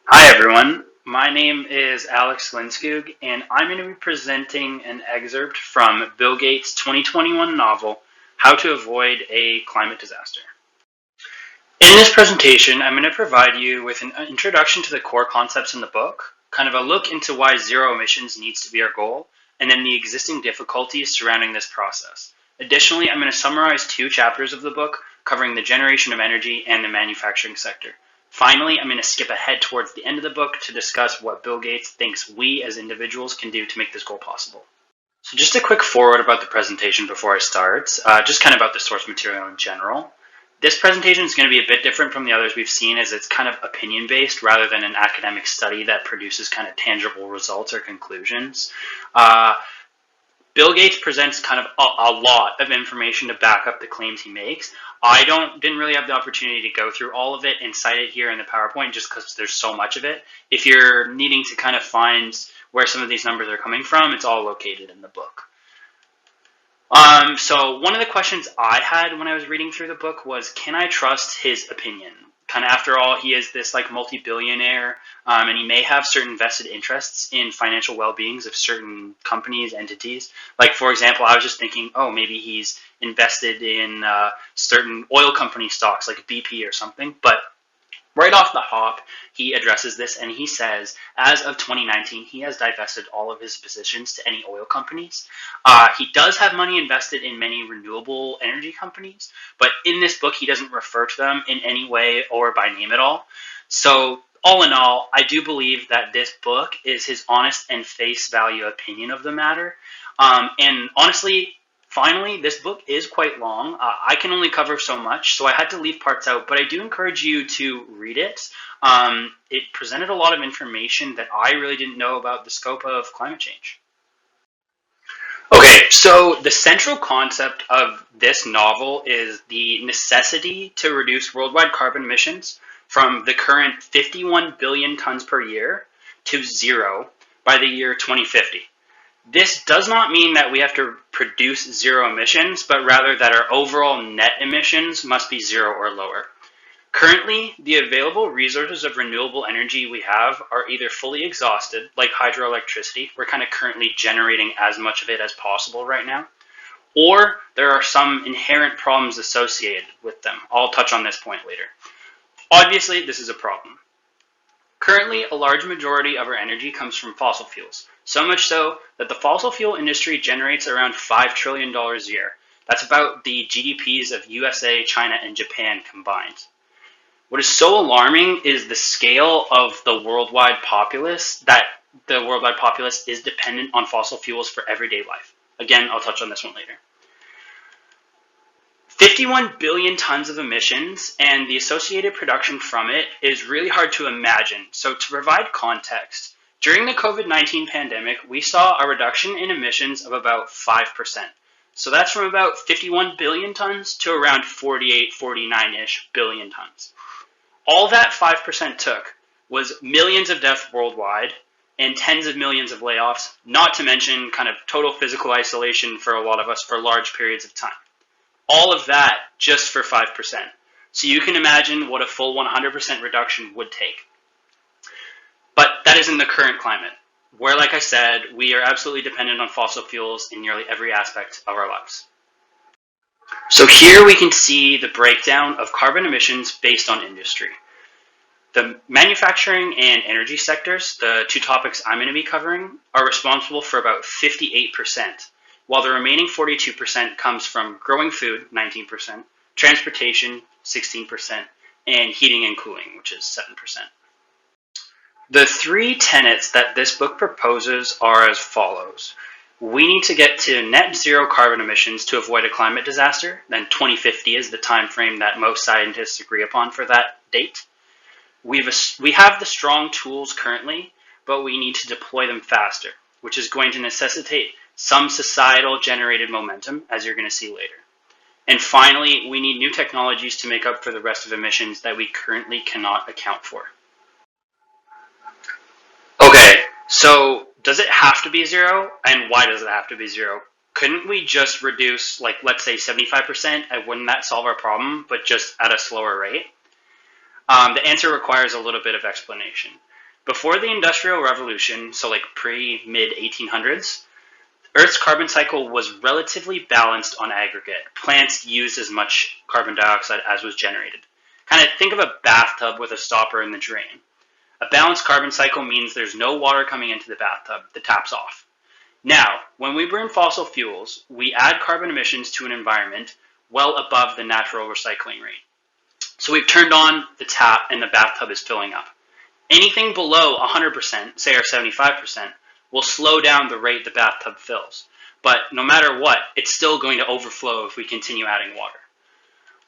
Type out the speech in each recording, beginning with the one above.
Hi everyone, my name is Alex Linskog, and I'm going to be presenting an excerpt from Bill Gates' 2021 novel, How to Avoid a Climate Disaster. In this presentation, I'm going to provide you with an introduction to the core concepts in the book, kind of a look into why zero emissions needs to be our goal, and then the existing difficulties surrounding this process. Additionally, I'm going to summarize two chapters of the book covering the generation of energy and the manufacturing sector. Finally, I'm going to skip ahead towards the end of the book to discuss what Bill Gates thinks we as individuals can do to make this goal possible. So just a quick forward about the presentation before I start, just kind of about the source material in general. This presentation is going to be a bit different from the others we've seen as it's kind of opinion based rather than an academic study that produces kind of tangible results or conclusions. Uh, Bill Gates presents kind of a lot of information to back up the claims he makes. Didn't really have the opportunity to go through all of it and cite it here in the PowerPoint just because there's so much of it. If you're needing to kind of find where some of these numbers are coming from, it's all located in the book. So one of the questions I had when I was reading through the book was, can I trust his opinion? Kind of after all, he is this like multi-billionaire, and he may have certain vested interests in financial well-beings of certain companies, entities. Like for example, I was just thinking, oh, maybe he's invested in certain oil company stocks like BP or something. But right off the hop, he addresses this and he says, as of 2019, he has divested all of his positions to any oil companies. He does have money invested in many renewable energy companies, but in this book, he doesn't refer to them in any way or by name at all. So, all in all, I do believe that this book is his honest and face value opinion of the matter. And honestly, finally, this book is quite long. I can only cover so much, so I had to leave parts out, but I do encourage you to read it. It presented a lot of information that I really didn't know about the scope of climate change. Okay, so the central concept of this novel is the necessity to reduce worldwide carbon emissions from the current 51 billion tons per year to zero by the year 2050. This does not mean that we have to produce zero emissions, but rather that our overall net emissions must be zero or lower. Currently, the available resources of renewable energy we have are either fully exhausted, like hydroelectricity, we're kind of currently generating as much of it as possible right now, or there are some inherent problems associated with them. I'll touch on this point later. Obviously, this is a problem. Currently, a large majority of our energy comes from fossil fuels, so much so that the fossil fuel industry generates around $5 trillion a year. That's about the GDPs of USA, China, and Japan combined. What is so alarming is the scale of the worldwide populace, that the worldwide populace is dependent on fossil fuels for everyday life. Again, I'll touch on this one later. 51 billion tons of emissions and the associated production from it is really hard to imagine. So to provide context, during the COVID-19 pandemic, we saw a reduction in emissions of about 5%. So that's from about 51 billion tons to around 48, 49-ish billion tons. All that 5% took was millions of deaths worldwide and tens of millions of layoffs, not to mention kind of total physical isolation for a lot of us for large periods of time. All of that just for 5%. So you can imagine what a full 100% reduction would take. But that isn't the current climate, where, like I said, we are absolutely dependent on fossil fuels in nearly every aspect of our lives. So here we can see the breakdown of carbon emissions based on industry. The manufacturing and energy sectors, the two topics I'm going to be covering, are responsible for about 58%, while the remaining 42% comes from growing food, 19%, transportation, 16%, and heating and cooling, which is 7%. The three tenets that this book proposes are as follows. We need to get to net zero carbon emissions to avoid a climate disaster. Then 2050 is the time frame that most scientists agree upon for that date. We have the strong tools currently, but we need to deploy them faster, which is going to necessitate some societal generated momentum, as you're going to see later. And finally, we need new technologies to make up for the rest of emissions that we currently cannot account for. Okay, so does it have to be zero? And why does it have to be zero? Couldn't we just reduce, like, let's say 75%, and wouldn't that solve our problem, but just at a slower rate? The answer requires a little bit of explanation. Before the Industrial Revolution, so like pre-mid 1800s, Earth's carbon cycle was relatively balanced on aggregate. Plants used as much carbon dioxide as was generated. Kind of think of a bathtub with a stopper in the drain. A balanced carbon cycle means there's no water coming into the bathtub, the tap's off. Now, when we burn fossil fuels, we add carbon emissions to an environment well above the natural recycling rate. So we've turned on the tap and the bathtub is filling up. Anything below 100%, say our 75%, will slow down the rate the bathtub fills. But no matter what, it's still going to overflow if we continue adding water.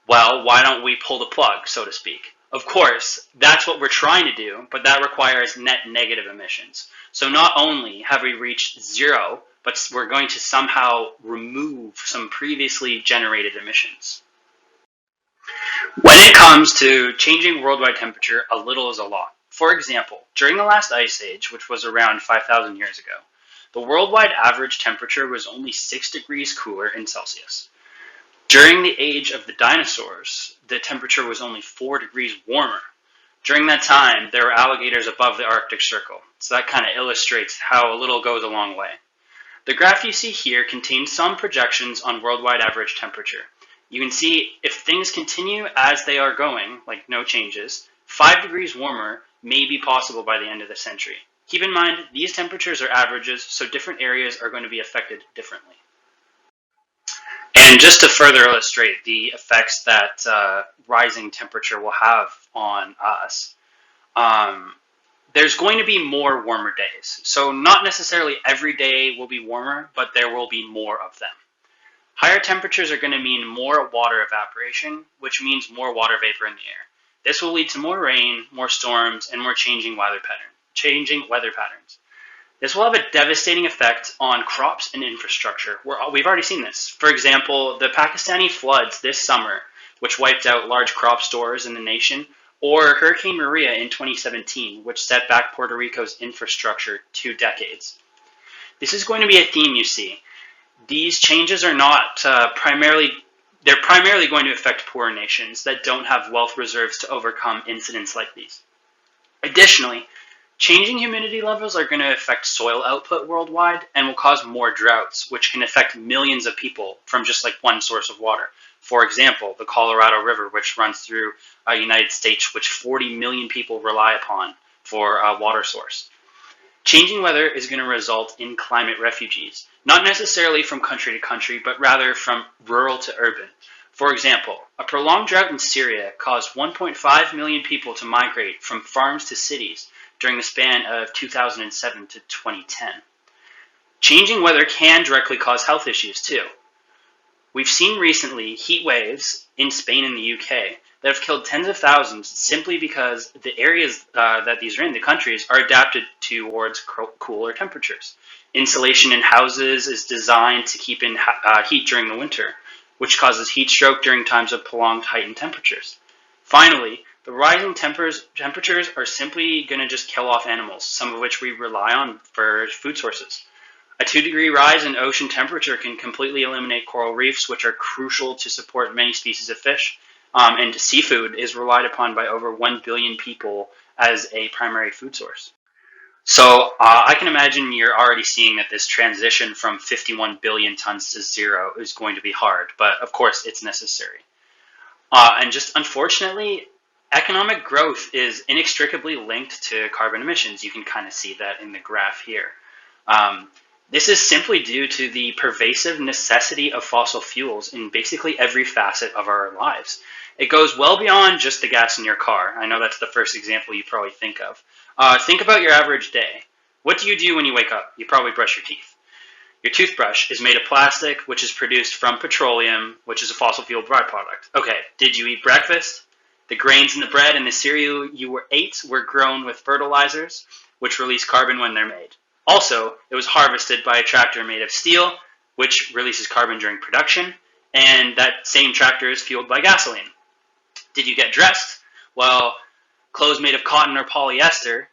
Well, why don't we pull the plug, so to speak? Of course, that's what we're trying to do, but that requires net negative emissions. So not only have we reached zero, but we're going to somehow remove some previously generated emissions. When it comes to changing worldwide temperature, a little is a lot. For example, during the last ice age, which was around 5,000 years ago, the worldwide average temperature was only 6 degrees cooler in Celsius. During the age of the dinosaurs, the temperature was only 4 degrees warmer. During that time, there were alligators above the Arctic Circle, so that kind of illustrates how a little goes a long way. The graph you see here contains some projections on worldwide average temperature. You can see if things continue as they are going, like no changes, 5 degrees warmer may be possible by the end of the century. Keep in mind, these temperatures are averages, so different areas are going to be affected differently. And just to further illustrate the effects that rising temperature will have on us, there's going to be more warmer days. So not necessarily every day will be warmer, but there will be more of them. Higher temperatures are going to mean more water evaporation, which means more water vapor in the air. This will lead to more rain, more storms, and more changing weather patterns. This will have a devastating effect on crops and infrastructure. We've already seen this. For example, the Pakistani floods this summer, which wiped out large crop stores in the nation, or Hurricane Maria in 2017, which set back Puerto Rico's infrastructure 2 decades. This is going to be a theme you see. These changes are not they're primarily going to affect poorer nations that don't have wealth reserves to overcome incidents like these. Additionally, changing humidity levels are going to affect soil output worldwide and will cause more droughts, which can affect millions of people from just like one source of water. For example, the Colorado River, which runs through the United States, which 40 million people rely upon for a water source. Changing weather is going to result in climate refugees, not necessarily from country to country, but rather from rural to urban. For example, a prolonged drought in Syria caused 1.5 million people to migrate from farms to cities during the span of 2007 to 2010. Changing weather can directly cause health issues too. We've seen recently heat waves in Spain and the UK that have killed tens of thousands simply because the areas that these are in, the countries, are adapted towards cooler temperatures. Insulation in houses is designed to keep in heat during the winter, which causes heat stroke during times of prolonged heightened temperatures. Finally, the rising temperatures are simply going to just kill off animals, some of which we rely on for food sources. A 2-degree rise in ocean temperature can completely eliminate coral reefs, which are crucial to support many species of fish. And seafood is relied upon by over 1 billion people as a primary food source. So I can imagine you're already seeing that this transition from 51 billion tons to zero is going to be hard, but of course it's necessary. And just unfortunately, economic growth is inextricably linked to carbon emissions. You can kind of see that in the graph here. This is simply due to the pervasive necessity of fossil fuels in basically every facet of our lives. It goes well beyond just the gas in your car. I know that's the first example you probably think of. Think about your average day. What do you do when you wake up? You probably brush your teeth. Your toothbrush is made of plastic, which is produced from petroleum, which is a fossil fuel byproduct. Okay, did you eat breakfast? The grains in the bread and the cereal you ate were grown with fertilizers, which release carbon when they're made. Also, it was harvested by a tractor made of steel, which releases carbon during production, and that same tractor is fueled by gasoline. Did you get dressed? Well, clothes made of cotton or polyester,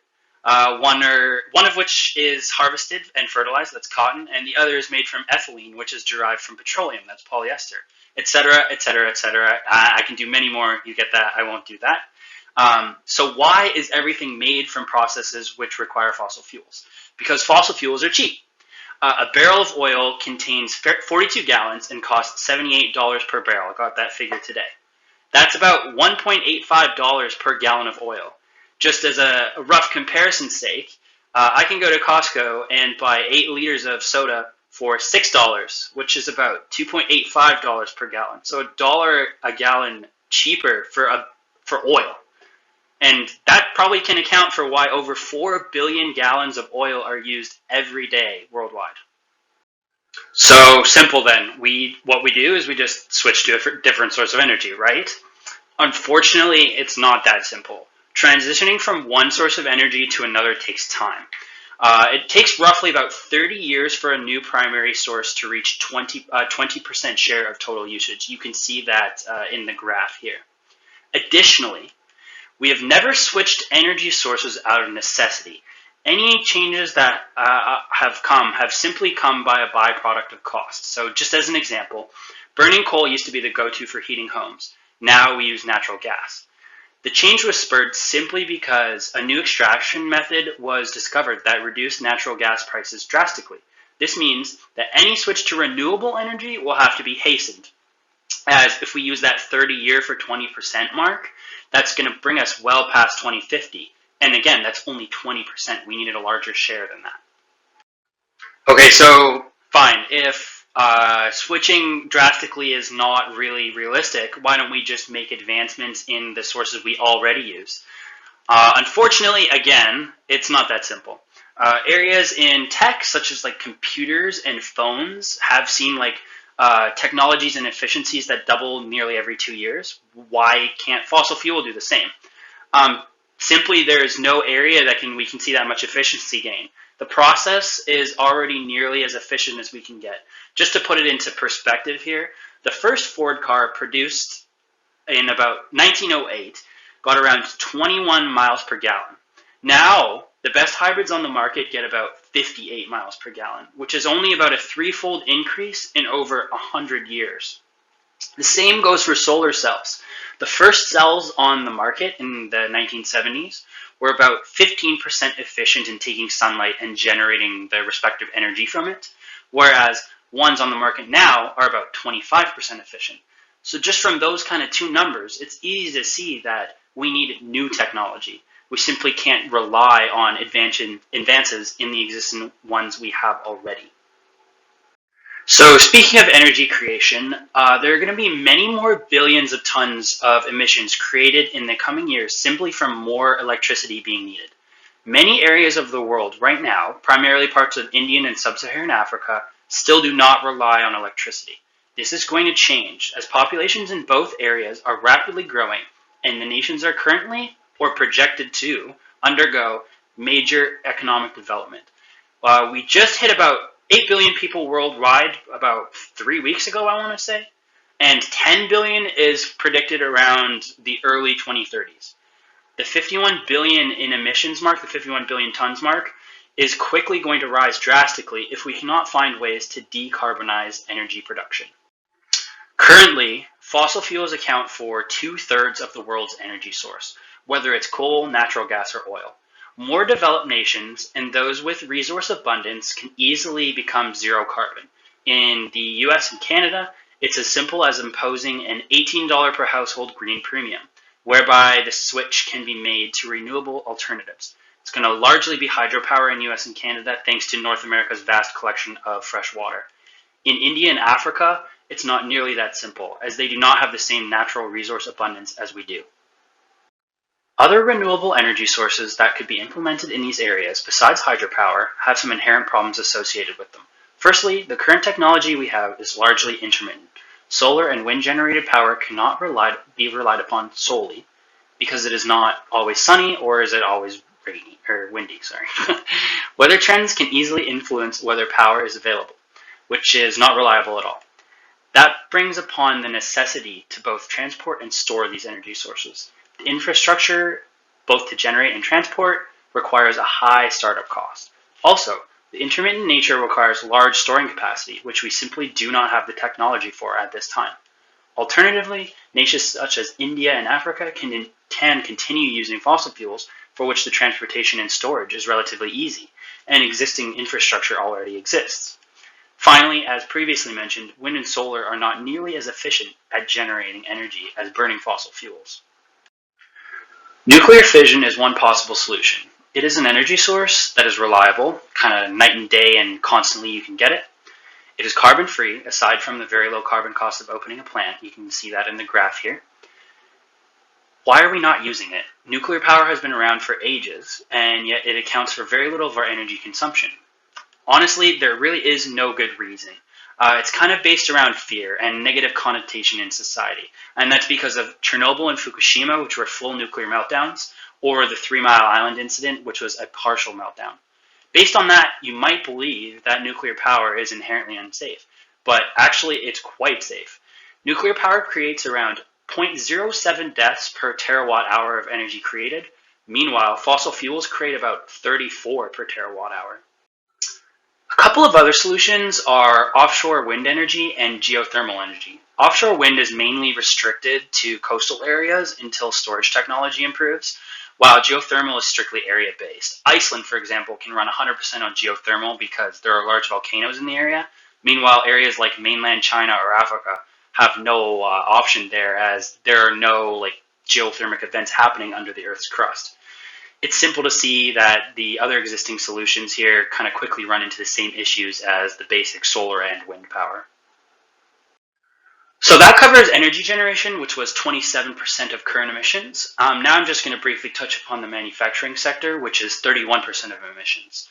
one of which is harvested and fertilized, that's cotton, and the other is made from ethylene, which is derived from petroleum, that's polyester, etc., etc., etc. I can do many more, you get that, I won't do that. So why is everything made from processes which require fossil fuels? Because fossil fuels are cheap. A barrel of oil contains 42 gallons and costs $78 per barrel. I got that figure today. That's about $1.85 per gallon of oil. Just as a rough comparison sake, I can go to Costco and buy 8 liters of soda for $6, which is about $2.85 per gallon. So $1 a gallon cheaper for oil. And that probably can account for why over 4 billion gallons of oil are used every day worldwide. So simple then. What we do is we just switch to a different source of energy, right? Unfortunately, it's not that simple. Transitioning from one source of energy to another takes time. It takes roughly about 30 years for a new primary source to reach 20% share of total usage. You can see that in the graph here. Additionally, we have never switched energy sources out of necessity. Any changes that have simply come by a byproduct of cost. So just as an example, burning coal used to be the go-to for heating homes. Now we use natural gas. The change was spurred simply because a new extraction method was discovered that reduced natural gas prices drastically. This means that any switch to renewable energy will have to be hastened, as if we use that 30-year for 20% mark, that's going to bring us well past 2050. And again, that's only 20%. We needed a larger share than that. Okay, so fine. If switching drastically is not really realistic, why don't we just make advancements in the sources we already use? Unfortunately, again, it's not that simple. Areas in tech, such as like computers and phones, have seen like technologies and efficiencies that double nearly every 2 years. Why can't fossil fuel do the same? Simply, there is no area that we can see that much efficiency gain. The process is already nearly as efficient as we can get. Just to put it into perspective here, the first Ford car produced in about 1908 got around 21 miles per gallon. Now, the best hybrids on the market get about 58 miles per gallon, which is only about a threefold increase in over 100 years. The same goes for solar cells. The first cells on the market in the 1970s were about 15% efficient in taking sunlight and generating the respective energy from it, whereas ones on the market now are about 25% efficient. So just from those kind of two numbers, it's easy to see that we need new technology. We simply can't rely on advances in the existing ones we have already. So speaking of energy creation, there are going to be many more billions of tons of emissions created in the coming years simply from more electricity being needed. Many areas of the world right now, primarily parts of Indian and sub-Saharan Africa, still do not rely on electricity. This is going to change as populations in both areas are rapidly growing and the nations are currently or projected to undergo major economic development. We just hit about 8 billion people worldwide about 3 weeks ago, I want to say, and 10 billion is predicted around the early 2030s. The 51 billion in emissions mark, the 51 billion tons mark, is quickly going to rise drastically if we cannot find ways to decarbonize energy production. Currently, fossil fuels account for 2/3 of the world's energy source, whether it's coal, natural gas, or oil. More developed nations and those with resource abundance can easily become zero carbon. In the US and Canada, it's as simple as imposing an $18 per household green premium, whereby the switch can be made to renewable alternatives. It's going to largely be hydropower in US and Canada thanks to North America's vast collection of fresh water. In India and Africa, it's not nearly that simple, as they do not have the same natural resource abundance as we do. Other renewable energy sources that could be implemented in these areas, besides hydropower, have some inherent problems associated with them. Firstly, the current technology we have is largely intermittent. Solar and wind generated power cannot be relied upon solely because it is not always sunny or is it always rainy or windy. Weather trends can easily influence whether power is available, which is not reliable at all. That brings upon the necessity to both transport and store these energy sources. The infrastructure, both to generate and transport, requires a high startup cost. Also, the intermittent nature requires large storing capacity, which we simply do not have the technology for at this time. Alternatively, nations such as India and Africa can continue using fossil fuels for which the transportation and storage is relatively easy, and existing infrastructure already exists. Finally, as previously mentioned, wind and solar are not nearly as efficient at generating energy as burning fossil fuels. Nuclear fission is one possible solution. It is an energy source that is reliable, kind of night and day, and constantly you can get it. It is carbon free, aside from the very low carbon cost of opening a plant. You can see that in the graph here. Why are we not using it? Nuclear power has been around for ages, and yet it accounts for very little of our energy consumption. Honestly, there really is no good reason. It's kind of based around fear and negative connotation in society, and that's because of Chernobyl and Fukushima, which were full nuclear meltdowns, or the 3 Mile Island incident, which was a partial meltdown. Based on that, you might believe that nuclear power is inherently unsafe, but actually it's quite safe. Nuclear power creates around 0.07 deaths per terawatt hour of energy created. Meanwhile, fossil fuels create about 34 per terawatt hour. A couple of other solutions are offshore wind energy and geothermal energy. Offshore wind is mainly restricted to coastal areas until storage technology improves, while geothermal is strictly area-based. Iceland, for example, can run 100% on geothermal because there are large volcanoes in the area. Meanwhile, areas like mainland China or Africa have no option there, as there are no geothermal events happening under the Earth's crust. It's simple to see that the other existing solutions here kind of quickly run into the same issues as the basic solar and wind power. So that covers energy generation, which was 27% of current emissions. Now I'm just going to briefly touch upon the manufacturing sector, which is 31% of emissions.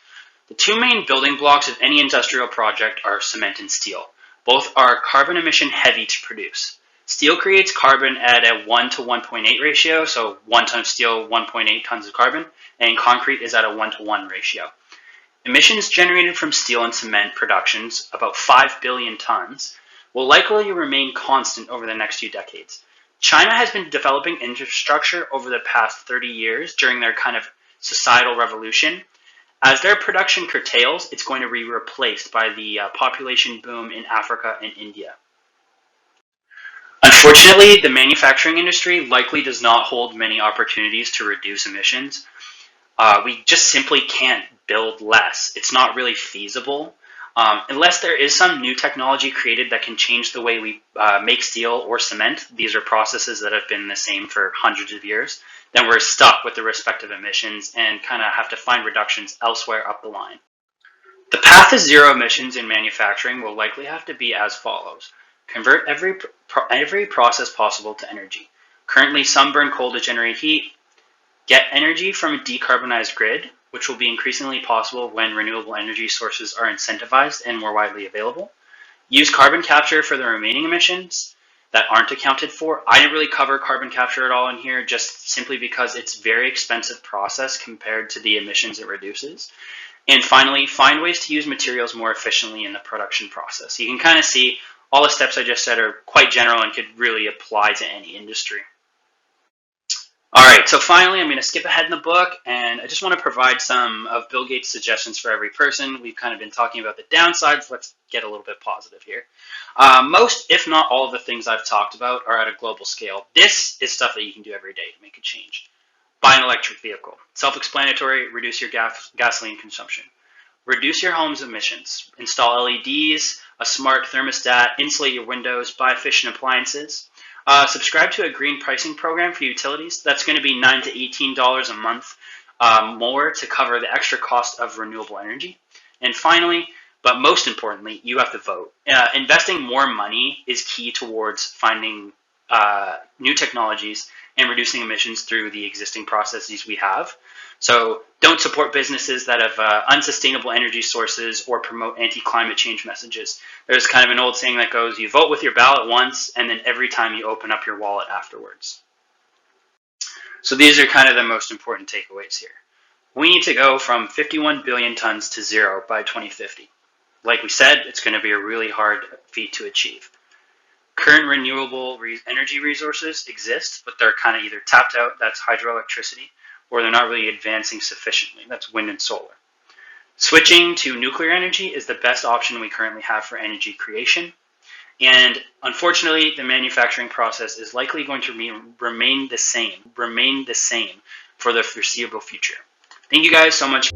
The two main building blocks of any industrial project are cement and steel. Both are carbon emission heavy to produce. Steel creates carbon at a 1 to 1.8 ratio, so 1 ton of steel, 1.8 tons of carbon, and concrete is at a 1 to 1 ratio. Emissions generated from steel and cement productions, about 5 billion tons, will likely remain constant over the next few decades. China has been developing infrastructure over the past 30 years during their kind of societal revolution. As their production curtails, it's going to be replaced by the population boom in Africa and India. Unfortunately, the manufacturing industry likely does not hold many opportunities to reduce emissions. We just simply can't build less. It's not really feasible. Unless there is some new technology created that can change the way we make steel or cement, these are processes that have been the same for hundreds of years, then we're stuck with the respective emissions and kind of have to find reductions elsewhere up the line. The path to zero emissions in manufacturing will likely have to be as follows. Convert every process possible to energy. Currently, some burn coal to generate heat. Get energy from a decarbonized grid, which will be increasingly possible when renewable energy sources are incentivized and more widely available. Use carbon capture for the remaining emissions that aren't accounted for. I didn't really cover carbon capture at all in here, just simply because it's a very expensive process compared to the emissions it reduces. And finally, find ways to use materials more efficiently in the production process. You can kind of see all the steps I just said are quite general and could really apply to any industry. All right, so finally, I'm going to skip ahead in the book, and I just want to provide some of Bill Gates' suggestions for every person. We've kind of been talking about the downsides. Let's get a little bit positive here. Most, if not all of the things I've talked about are at a global scale. This is stuff that you can do every day to make a change. Buy an electric vehicle. Self-explanatory, reduce your gasoline consumption. Reduce your home's emissions. Install LEDs, a smart thermostat, insulate your windows, buy efficient appliances. Subscribe to a green pricing program for utilities. That's going to be $9 to $18 a month more to cover the extra cost of renewable energy. And finally, but most importantly, you have to vote. Investing more money is key towards finding new technologies and reducing emissions through the existing processes we have. So don't support businesses that have unsustainable energy sources or promote anti-climate change messages. There's kind of an old saying that goes, you vote with your ballot once, and then every time you open up your wallet afterwards. So these are kind of the most important takeaways here. We need to go from 51 billion tons to zero by 2050. Like we said, it's going to be a really hard feat to achieve. Current renewable energy resources exist, but they're kind of either tapped out, that's hydroelectricity, or they're not really advancing sufficiently, that's wind and solar. Switching to nuclear energy is the best option we currently have for energy creation. And unfortunately, the manufacturing process is likely going to remain the same for the foreseeable future. Thank you guys so much.